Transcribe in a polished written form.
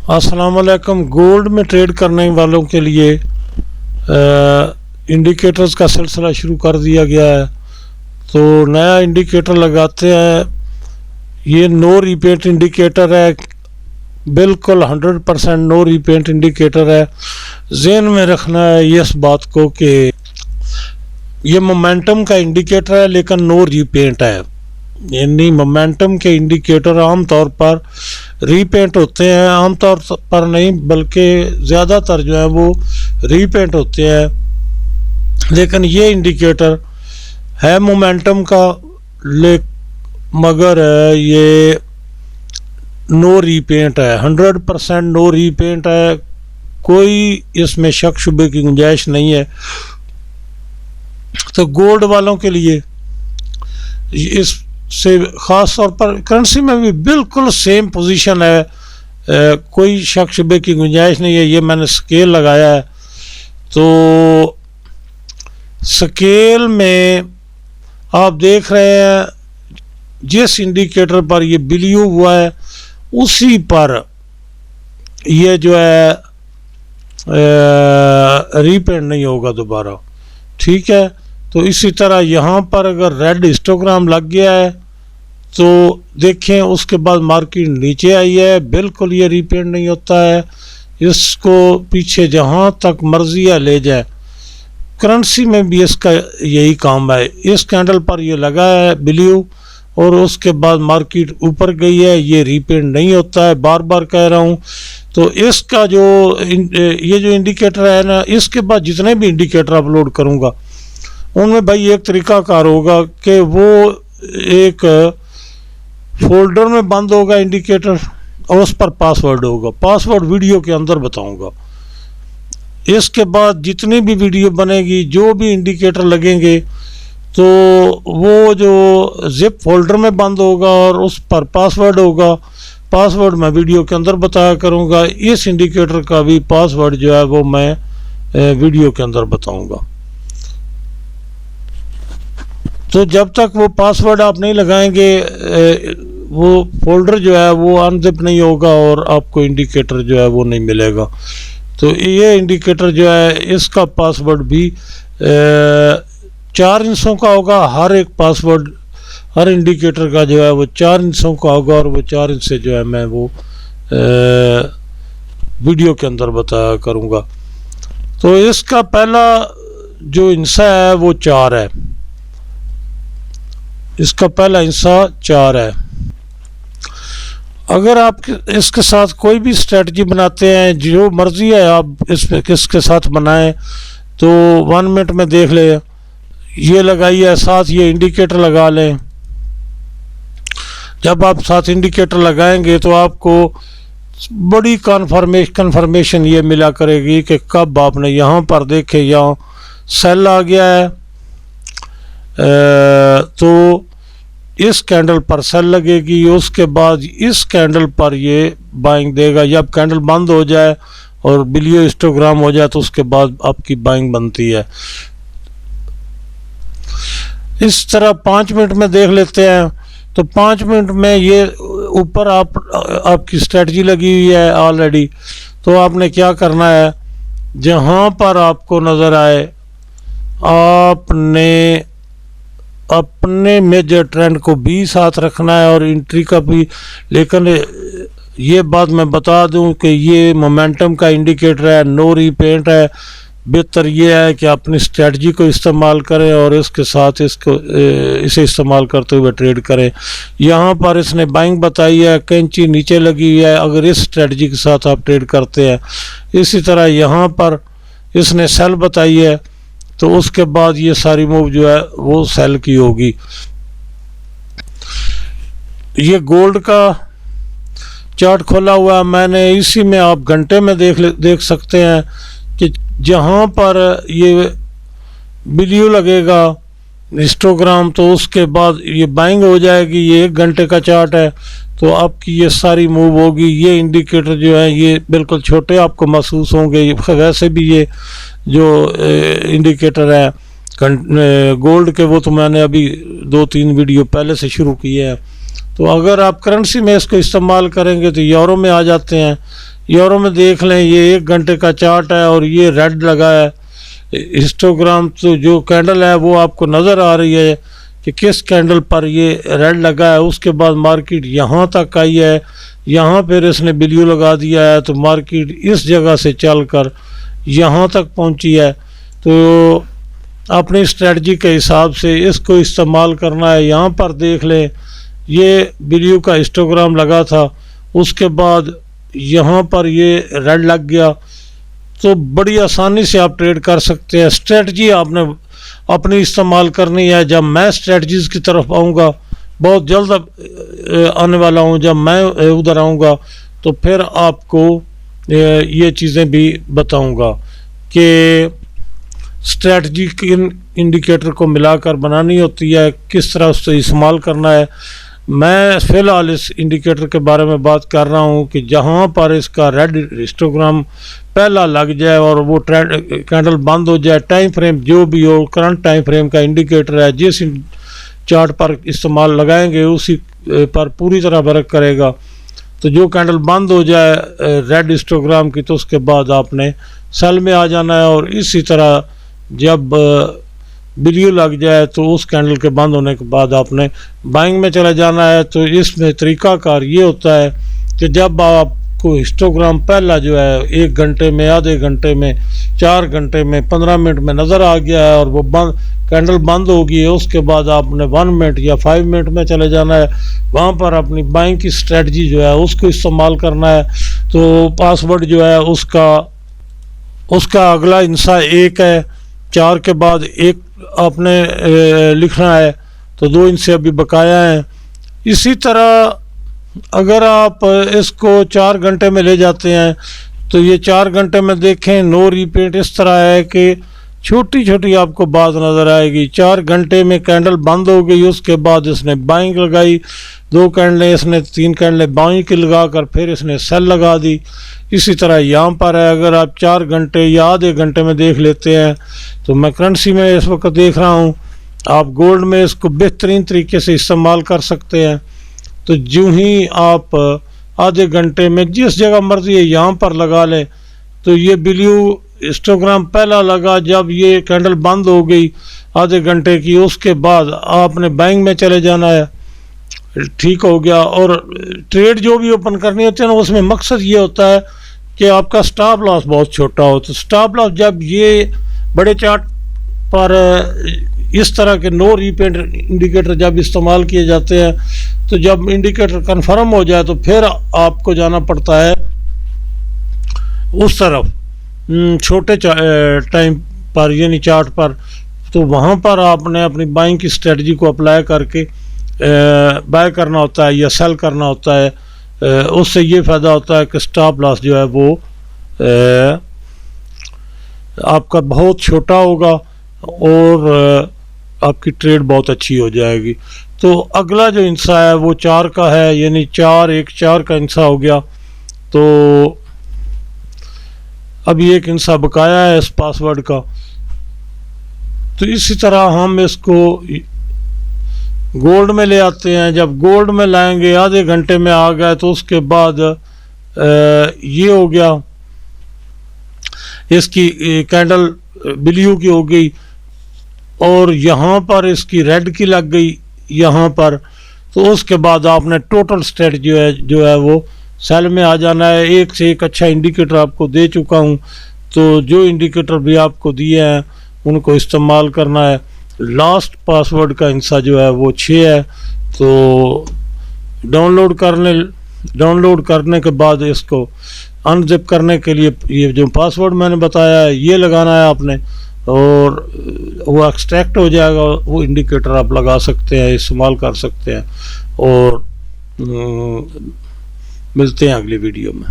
अस्सलाम वालेकुम। गोल्ड में ट्रेड करने वालों के लिए इंडिकेटर्स का सिलसिला शुरू कर दिया गया है। तो नया इंडिकेटर लगाते हैं। ये नो रिपेंट इंडिकेटर है, बिल्कुल 100% नो रिपेंट इंडिकेटर है। ज़हन में रखना है इस बात को कि ये मोमेंटम का इंडिकेटर है लेकिन नो रिपेंट है। यानी मोमेंटम के इंडिकेटर आमतौर पर रीपेंट होते हैं, आमतौर पर नहीं बल्कि ज़्यादातर जो है वो रीपेंट होते हैं। लेकिन ये इंडिकेटर है मोमेंटम का, मगर ये नो रीपेंट है, 100% नो रीपेंट है। कोई इसमें शक शुबे की गुंजाइश नहीं है। तो गोल्ड वालों के लिए इस से ख़ास तौर पर करेंसी में भी बिल्कुल सेम पोजीशन है, कोई शक शुबे की गुंजाइश नहीं है। ये मैंने स्केल लगाया है, तो स्केल में आप देख रहे हैं जिस इंडिकेटर पर ये बिलियो हुआ है उसी पर ये जो है रीपेंट नहीं होगा दोबारा। ठीक है, तो इसी तरह यहाँ पर अगर रेड हिस्टोग्राम लग गया है तो देखें उसके बाद मार्केट नीचे आई है, बिल्कुल ये रीपेंट नहीं होता है। इसको पीछे जहाँ तक मर्जी है ले जाए। करेंसी में भी इसका यही काम है। इस कैंडल पर ये लगा है बिलियो और उसके बाद मार्केट ऊपर गई है, ये रीपेंट नहीं होता है, बार बार कह रहा हूँ। तो इसका जो ये जो इंडिकेटर है ना, इसके बाद जितने भी इंडिकेटर अपलोड करूँगा उनमें भाई एक तरीकाकार होगा कि वो एक फोल्डर में बंद होगा इंडिकेटर और उस पर पासवर्ड होगा। पासवर्ड वीडियो के अंदर बताऊंगा। इसके बाद जितनी भी वीडियो बनेगी, जो भी इंडिकेटर लगेंगे, तो वो जो जिप फोल्डर में बंद होगा और उस पर पासवर्ड होगा। पासवर्ड मैं वीडियो के अंदर बताया करूँगा। इस इंडिकेटर का भी पासवर्ड जो है वो मैं वीडियो के अंदर बताऊँगा। तो जब तक वो पासवर्ड आप नहीं लगाएंगे वो फोल्डर जो है वो अनजिप नहीं होगा और आपको इंडिकेटर जो है वो नहीं मिलेगा। तो ये इंडिकेटर जो है इसका पासवर्ड भी 4 इंचों का होगा। हर एक पासवर्ड हर इंडिकेटर का जो है वो 4 इंचों का होगा और वो 4 इंच से जो है मैं वो वीडियो के अंदर बताया करूँगा। तो इसका पहला जो हिस्सा है वो 4 है। इसका पहला हिस्सा 4 है। अगर आप इसके साथ कोई भी स्ट्रेटजी बनाते हैं, जो मर्जी है आप इसके साथ बनाएं, तो 1 मिनट में देख ले। ये लगाइए, साथ ये इंडिकेटर लगा लें। जब आप साथ इंडिकेटर लगाएंगे तो आपको बड़ी कन्फर्मेशन ये मिला करेगी कि कब आपने यहाँ पर देखे यहाँ सेल आ गया है, तो इस कैंडल पर सेल लगेगी। उसके बाद इस कैंडल पर ये बाइंग देगा। जब कैंडल बंद हो जाए और बिलियो हिस्टोग्राम हो जाए तो उसके बाद आपकी बाइंग बनती है। इस तरह 5 मिनट में देख लेते हैं। तो 5 मिनट में ये ऊपर आपकी स्ट्रेटजी लगी हुई है ऑलरेडी। तो आपने क्या करना है, जहाँ पर आपको नज़र आए आपने अपने मेजर ट्रेंड को भी साथ रखना है और एंट्री का भी। लेकिन ये बात मैं बता दूं कि ये मोमेंटम का इंडिकेटर है, नो रीपेंट है। बेहतर ये है कि अपनी स्ट्रेटजी को इस्तेमाल करें और इसके साथ इसे इस्तेमाल करते हुए ट्रेड करें। यहाँ पर इसने बाइंग बताई है, कैंची नीचे लगी हुई है। अगर इस स्ट्रेटजी के साथ आप ट्रेड करते हैं, इसी तरह यहाँ पर इसने सेल बताई है, तो उसके बाद ये सारी मूव जो है वो सेल की होगी। ये गोल्ड का चार्ट खोला हुआ है मैंने, इसी में आप घंटे में देख सकते हैं कि जहाँ पर ये बिलियो लगेगा हिस्टोग्राम, तो उसके बाद ये बाइंग हो जाएगी। ये 1 घंटे का चार्ट है, तो आपकी ये सारी मूव होगी। ये इंडिकेटर जो है ये बिल्कुल छोटे आपको महसूस होंगे। वैसे भी ये जो इंडिकेटर है गोल्ड के, वो तो मैंने अभी 2-3 वीडियो पहले से शुरू किए हैं। तो अगर आप करेंसी में इसको इस्तेमाल करेंगे तो यूरो में आ जाते हैं। यूरो में देख लें, ये 1 घंटे का चार्ट है और ये रेड लगा है हिस्टोग्राम। तो जो कैंडल है वो आपको नज़र आ रही है कि किस कैंडल पर ये रेड लगा है। उसके बाद मार्केट यहाँ तक आई है, यहाँ पर इसने बिलियो लगा दिया है, तो मार्केट इस जगह से चलकर यहाँ तक पहुँची है। तो अपनी स्ट्रेटजी के हिसाब से इसको इस्तेमाल करना है। यहाँ पर देख लें, ये बिलियो का हिस्टोग्राम लगा था, उसके बाद यहाँ पर ये रेड लग गया। तो बड़ी आसानी से आप ट्रेड कर सकते हैं। स्ट्रेटजी आपने अपनी इस्तेमाल करनी है। जब मैं स्ट्रेटजीज की तरफ आऊँगा, बहुत जल्द आने वाला हूँ, जब मैं उधर आऊँगा तो फिर आपको ये चीज़ें भी बताऊँगा कि स्ट्रेटजी किन इंडिकेटर को मिलाकर बनानी होती है, किस तरह उससे इस्तेमाल करना है। मैं फ़िलहाल इस इंडिकेटर के बारे में बात कर रहा हूँ कि जहाँ पर इसका रेड हिस्टोग्राम पहला लग जाए और वो कैंडल बंद हो जाए, टाइम फ्रेम जो भी हो, करंट टाइम फ्रेम का इंडिकेटर है, जिस चार्ट पर इस्तेमाल लगाएंगे उसी पर पूरी तरह वर्क करेगा। तो जो कैंडल बंद हो जाए रेड हिस्टोग्राम की, तो उसके बाद आपने सेल में आ जाना है। और इसी तरह जब बिलियो लग जाए तो उस कैंडल के बंद होने के बाद आपने बाइंग में चला जाना है। तो इसमें तरीकाकार ये होता है कि जब आपको हिस्टोग्राम पहला जो है 1 घंटे में, आधे घंटे में, 4 घंटे में, 15 मिनट में नज़र आ गया है और वो कैंडल बंद होगी, उसके बाद आपने 1 मिनट या 5 मिनट में चले जाना है। वहाँ पर अपनी बाइंग की स्ट्रेटजी जो है उसको इस्तेमाल करना है। तो पासवर्ड जो है उसका अगला हिस्सा 1 है, 4 के बाद 1 आपने लिखना है, तो 2 इनसे अभी बकाया हैं। इसी तरह अगर आप इसको 4 घंटे में ले जाते हैं तो ये 4 घंटे में देखें, नो रिपीट इस तरह है कि छोटी छोटी आपको बात नज़र आएगी। 4 घंटे में कैंडल बंद हो गई, उसके बाद इसने बाइंग लगाई, 2 कैंडलें इसने, 3 कैंडलें बाइंग की लगा कर फिर इसने सेल लगा दी। इसी तरह यहाँ पर है, अगर आप 4 घंटे या आधे घंटे में देख लेते हैं, तो मैं करेंसी में इस वक्त देख रहा हूँ, आप गोल्ड में इसको बेहतरीन तरीके से इस्तेमाल कर सकते हैं। तो जो ही आप आधे घंटे में जिस जगह मर्जी है यहाँ पर लगा लें, तो ये बिलियो हिस्टोग्राम पहला लगा, जब ये कैंडल बंद हो गई आधे घंटे की, उसके बाद आपने बाइंग में चले जाना है। ठीक हो गया। और ट्रेड जो भी ओपन करनी होती है ना, उसमें मकसद ये होता है कि आपका स्टॉप लॉस बहुत छोटा हो। तो स्टॉप लॉस जब ये बड़े चार्ट पर इस तरह के नो रिपीट इंडिकेटर जब इस्तेमाल किए जाते हैं, तो जब इंडिकेटर कंफर्म हो जाए तो फिर आपको जाना पड़ता है उस तरफ छोटे टाइम पर, यानी चार्ट पर। तो वहाँ पर आपने अपनी बाइंग की स्ट्रेटजी को अप्लाई करके बाय करना होता है या सेल करना होता है। उससे ये फ़ायदा होता है कि स्टॉप लॉस जो है वो आपका बहुत छोटा होगा और आपकी ट्रेड बहुत अच्छी हो जाएगी। तो अगला जो हिस्सा है वो 4 का है, यानी 4 का हिस्सा हो गया। तो अभी 1 हिस्सा बकाया है इस पासवर्ड का। तो इसी तरह हम इसको गोल्ड में ले आते हैं। जब गोल्ड में लाएंगे, आधे घंटे में आ गए, तो उसके बाद ये हो गया, इसकी कैंडल बिलियो की हो गई और यहाँ पर इसकी रेड की लग गई यहाँ पर। तो उसके बाद आपने टोटल स्ट्रेटजी जो है वो सेल में आ जाना है। एक से एक अच्छा इंडिकेटर आपको दे चुका हूँ, तो जो इंडिकेटर भी आपको दिए हैं उनको इस्तेमाल करना है। लास्ट पासवर्ड का हिस्सा जो है वो 6 है। तो डाउनलोड करने के बाद इसको अनजिप करने के लिए ये जो पासवर्ड मैंने बताया है ये लगाना है आपने, और वो एक्सट्रैक्ट हो जाएगा। वो इंडिकेटर आप लगा सकते हैं, इस्तेमाल कर सकते हैं। और मिलते हैं अगली वीडियो में।